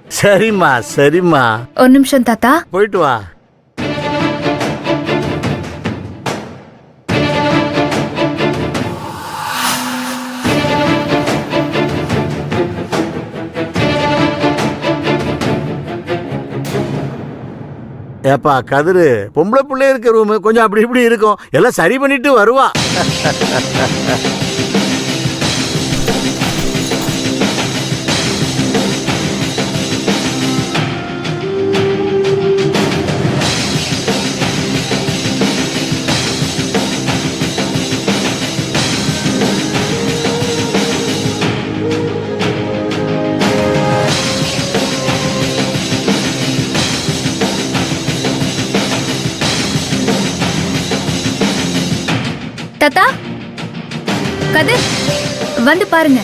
சரிம்மா சரிம்மா. ஒரு நிமிஷம் தாத்தா. போயிட்டு வா. ஏப்பா கதிரு, பொம்பளை பிள்ளை இருக்க ரூமு கொஞ்சம் அப்படி இப்படி இருக்கும், எல்லாம் சரி பண்ணிட்டு வருவா. தாத்தா, கதிர் வந்து பாருங்க.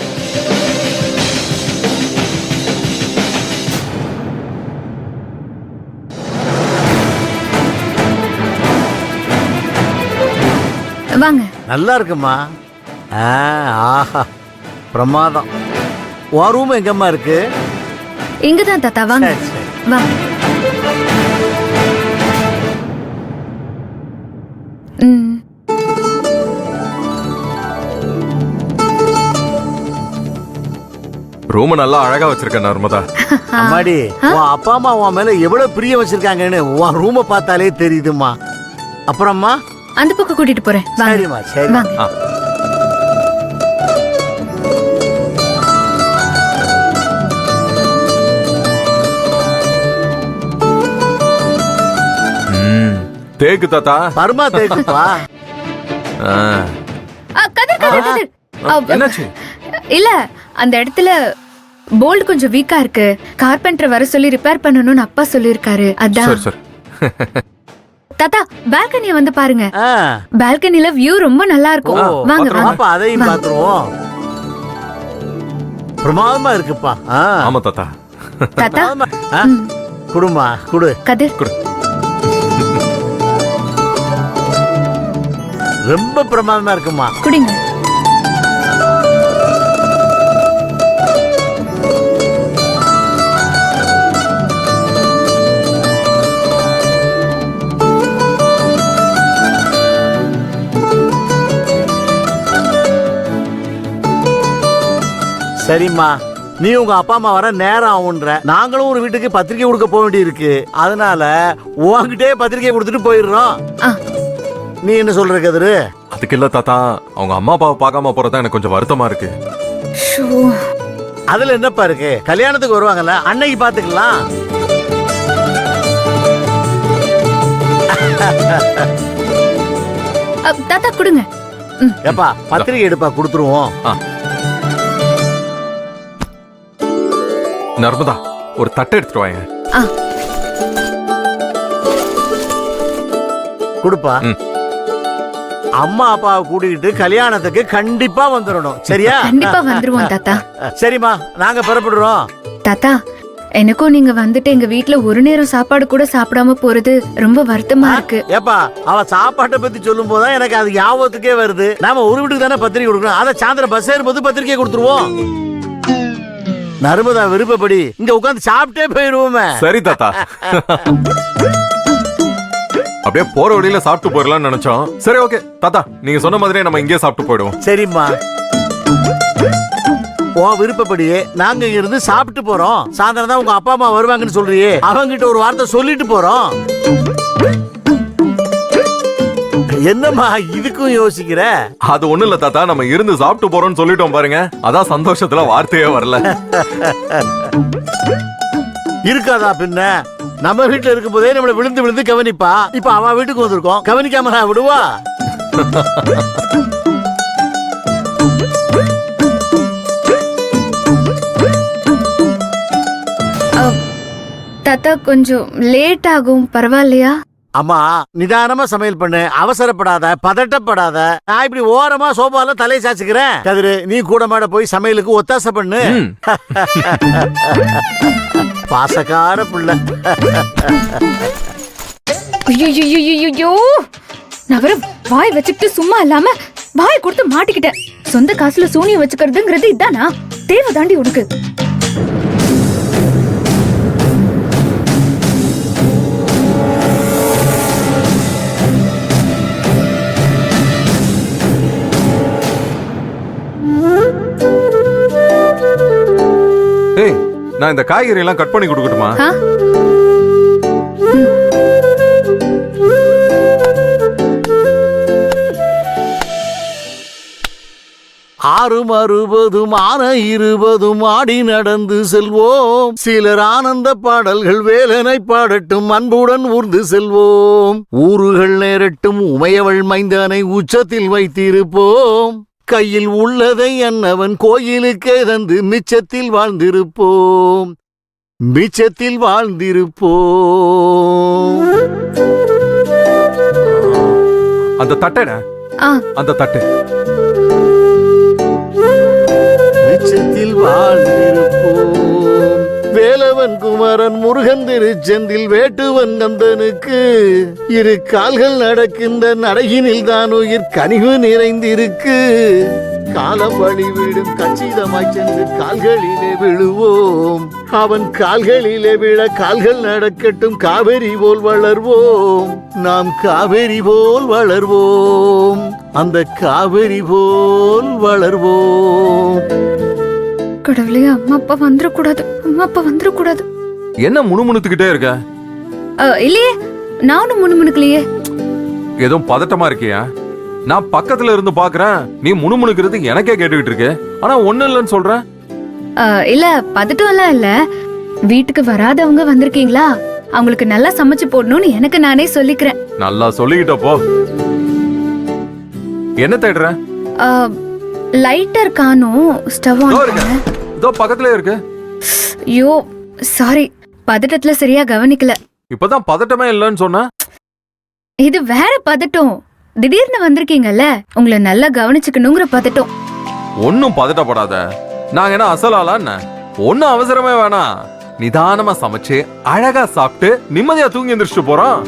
வாங்க. நல்லா இருக்குமா? ஆஹா பிரமாதம். உன் ரூம் எங்கம்மா இருக்கு? இங்கதான் தாத்தா, வாங்க. வா. ரூம் நல்லா அழகா வச்சிருக்க நர்மதா. அம்மாடி, உன் அப்பா அம்மா உன் மேல எவ்வளவு பிரியம் வச்சிருக்காங்கன்னு உன் ரூம பார்த்தாலே தெரியுதுமா. அப்புறம்மா அந்த பக்கம் கூட்டிட்டு போறேன். சரிம்மா சரி. தேக்கு தாத்தா. பர்மா தேக்குப்பா. கதிர் கதிர் கதிர். என்னாச்சு? இல்ல, அந்த இடத்துல போல்ட் கொஞ்சம் வீக்கா இருக்கு. கார்பெண்டர் வர சொல்லி ரிப்பேர் பண்ணணும்னு அப்பா சொல்லிருக்காரு. அதான். தாத்தா, பால்கனிய வந்து பாருங்க. பால்கனில வியூ ரொம்ப நல்லா இருக்கும். வாங்க வாங்க. அதையும் பாத்துருவோம். பிரமாதமா இருக்குப்பா. ஆமா தாத்தா. தாத்தா குடுமா குடு. கதிர் குடு. ரொம்ப பிரமாதமா இருக்குமா. குடிங்க. சரிம்மா, நீ உங்க அப்பா அம்மா வர நேரம் ஆகுன்ற, நாங்களும் ஒரு வீட்டுக்கு பத்திரிக்கை கொடுக்க போக வேண்டி இருக்கு. அதனால உன்கிட்டே பத்திரிக்கை கொடுத்துட்டு போயிடுறோம். நீ என்ன சொல்ற கதிரு? அதுக்கு இல்ல தாத்தா, அவங்க அம்மா அப்பாவை பார்க்காம போறதா எனக்கு கொஞ்சம் வருத்தமா இருக்கு. அதுல என்னப்பா இருக்கு? கல்யாணத்துக்கு வருவாங்கல்ல, அன்னைக்கு பாத்துக்கலாம். தாத்தா கொடுங்க. ஏப்பா பத்திரிக்கை எடுப்பா, கொடுத்துருவோம். நர்மதா, ஒரு தட்டை எடுத்துட்டு வாங்க. கொடுப்பா. அம்மா அப்பாவை கூட்டிக்கிட்டு கல்யாணத்துக்கு கண்டிப்பா வந்துடணும். சரியா? கண்டிப்பா வந்துருவோம் தாத்தா. சரிம்மா, நாங்க புறப்படுறோம். தாத்தா, எனக்கும் நீங்க வந்துட்டு எங்க வீட்ல ஒரு நேரம் சாப்பாடு கூட சாப்பிடாம போறது ரொம்ப வருத்தமா இருக்கு. ஏப்பா, அவ சாப்பாட்டை பத்தி சொல்லும் போதுதான் எனக்கு அது ஞாபகத்துக்கே வருது. நாம ஒரு வீட்டுக்கு தானே பத்திரிக்கை கொடுக்கணும். அதை சாயந்தரம் பஸ் ஏறும்போது பத்திரிக்கை கொடுத்துருவோம். நர்மதா விருப்பப்படி இங்க உட்காந்து சாப்பிட்டே போயிருவோமே. சரி தாத்தா. அப்படியே போற வழியில சாப்பிட்டு போயிடலாம்னு நினைச்சோம். சரி ஓகே தாத்தா, நீங்க சொன்ன மாதிரியே நம்ம இங்கே சாப்பிட்டு போயிடுவோம். சரிம்மா, உன் விருப்பப்படியே நாங்க இங்க இருந்து சாப்பிட்டு போறோம். சாயந்தரம் தான் உங்க அப்பா அம்மா வருவாங்கன்னு சொல்றியே, அவங்கிட்ட ஒரு வார்த்தை சொல்லிட்டு போறோம். என்னம்மா இதுக்கும் யோசிக்கிற? அது ஒண்ணு இல்ல தாத்தா, நம்ம இருந்து சாப்பிட்டு போறோம்னு சொல்லிட்டோம் பாருங்க, அதான் சந்தோஷத்துல வார்த்தையே வரல. இருக்காதா பின்ன? நம்ம வீட்டுல இருக்கும் போதே நம்மள விழுந்து விழுந்து கவனிப்பா. இப்ப அவ வீட்டுக்கு வந்திருக்கோம், கவனிக்காம நான் விடுவா? தாத்தா, கொஞ்சம் லேட் ஆகும், பரவாயில்லையா? அம்மா நிதானமா சமையல் பண்ணு, அவசரப்படாத, பதட்டப்படாத. நான் இப்படி ஓரமா சோபால தலையை சாச்சுக்கிறேன். கதிரு, நீ கூட மாட போய் சமையலுக்கு ஒத்தாசை பண்ணு. பாசக்கார புள்ள. ஐயோ, நான் வேற வாய் வச்சுக்கிட்டு சும்மா இல்லாம வாய் கொடுத்து மாட்டிக்கிட்டேன். சொந்த காசுல சூனியம் வச்சுக்கிறதுங்கிறது இதானா? தேவை தாண்டி உனக்கு. நான் இந்த காய்கறி எல்லாம் கட் பண்ணி கொடுக்கட்டுமா? ஆ? ஆறும் அறுபதும் ஆன 20 ஆடி நடந்து செல்வோம். சிலர் ஆனந்த பாடல்கள் வேலனை பாடட்டும் அன்புடன் ஊர்ந்து செல்வோம். ஊறுகள் நேரட்டும் உமையவள் மைந்தனை உச்சத்தில் வைத்திருப்போம். கையில் உள்ளதை அன்னவன் கோயிலுக்கே தந்து மிச்சத்தில் வாழ்ந்திருப்போம். மிச்சத்தில் வாழ்ந்திருப்போம். அந்த தட்டை அந்த தட்டு மிச்சத்தில் வாழ்ந்திருப்போம். வேலவன் குமரன் முருகன் திருச்செந்தில் வேட்டுவன் கந்தனுக்கு இரு கால்கள் நடக்கின்ற நடையினில் தான் உயிர் கனிவு நிறைந்திருக்கு. காலம் வழிவிடும் கச்சிதமாய் சென்று கால்களிலே விழுவோம். அவன் கால்களிலே விழ கால்கள் நடக்கட்டும். காவேரி போல் வளர்வோம். நாம் காவேரி போல் வளர்வோம். அந்த காவேரி போல் வளர்வோம். கடவுளே, அம்மா அப்பா வந்துடக்கூடாது, அம்மா அப்பா வந்துடக்கூடாது. என்ன முணுமுணுத்துக்கிட்டே இருக்க? இல்லையே, நானும் முணுமுணுக்கலையே. ஏதோ பதட்டமா இருக்கியா? நான் பக்கத்துல இருந்து பாக்குறேன், நீ முணுமுணுக்கிறது எனக்கே கேட்டுக்கிட்டு இருக்கு. ஆனா ஒண்ணு இல்லைன்னு சொல்ற. இல்ல, பதட்டம் எல்லாம் இல்ல. வீட்டுக்கு வராதவங்க வந்திருக்கீங்களா, அவங்களுக்கு நல்லா சமைச்சு போடணும்னு எனக்கு நானே சொல்லிக்கிறேன். நல்லா சொல்லிக்கிட்ட போ. என்ன தேடுற? லைட்டர் காணோம். ஸ்டவ் ஆன் பண்ணு. இதோ பக்கத்துல இருக்கு. ஐயோ சாரி, பதட்டத்துல சரியா கவனிக்கல. இப்பதான் பதட்டமே இல்லைன்னு சொன்ன. இது வேற பதட்டம். திடீர்னு வந்திருக்கீங்கல்ல, உங்களை நல்லா கவனிச்சுக்கணுங்கிற பதட்டம். ஒன்னும் பதட்டப்படாத. நாங்க என்ன அசலாலா என்ன? ஒன்னும் அவசரமே வேணாம். நிதானமா சமைச்சு அழகா சாப்பிட்டு நிம்மதியா தூங்கி எந்திரிச்சு போறோம்.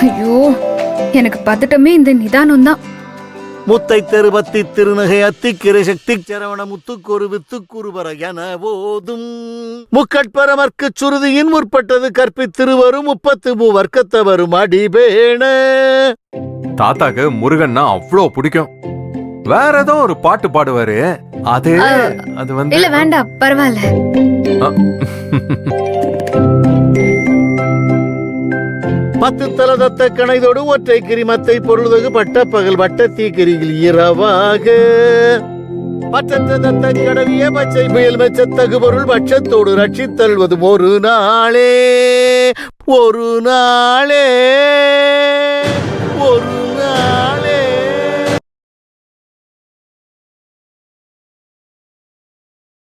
ஐயோ, எனக்கு பதட்டமே இந்த நிதானம் தான். முத்தை தெருபத்தி திருநகை அத்திக்கிரை சக்தி சரவண முத்துக்கொரு வித்துக்குருவர என போதும் முக்கட்பரமர்க்கு சுருதியின் முற்பட்டது கற்பித்திருவரும் 33 வர்க்கத்தவரும் அடிபேண. தாத்தாக்கு முருகன்னா அவ்வளோ பிடிக்கும். வேற ஏதோ ஒரு பாட்டு பாடுவாரு. அது வந்து இல்ல வேண்டாம், பரவாயில்ல. பத்து தலதத்த கணைதோடு ஒற்றை கிரிமத்தை பொருள்தகு பட்ட பகல் வட்டத்தீ கிரியில் இரவாக பற்றத்த கடவிய பச்சை புயல் மெச்சத்தகு பொருள் பட்சத்தோடு ரட்சித்தல்வதும் ஒரு நாளே ஒரு நாளே.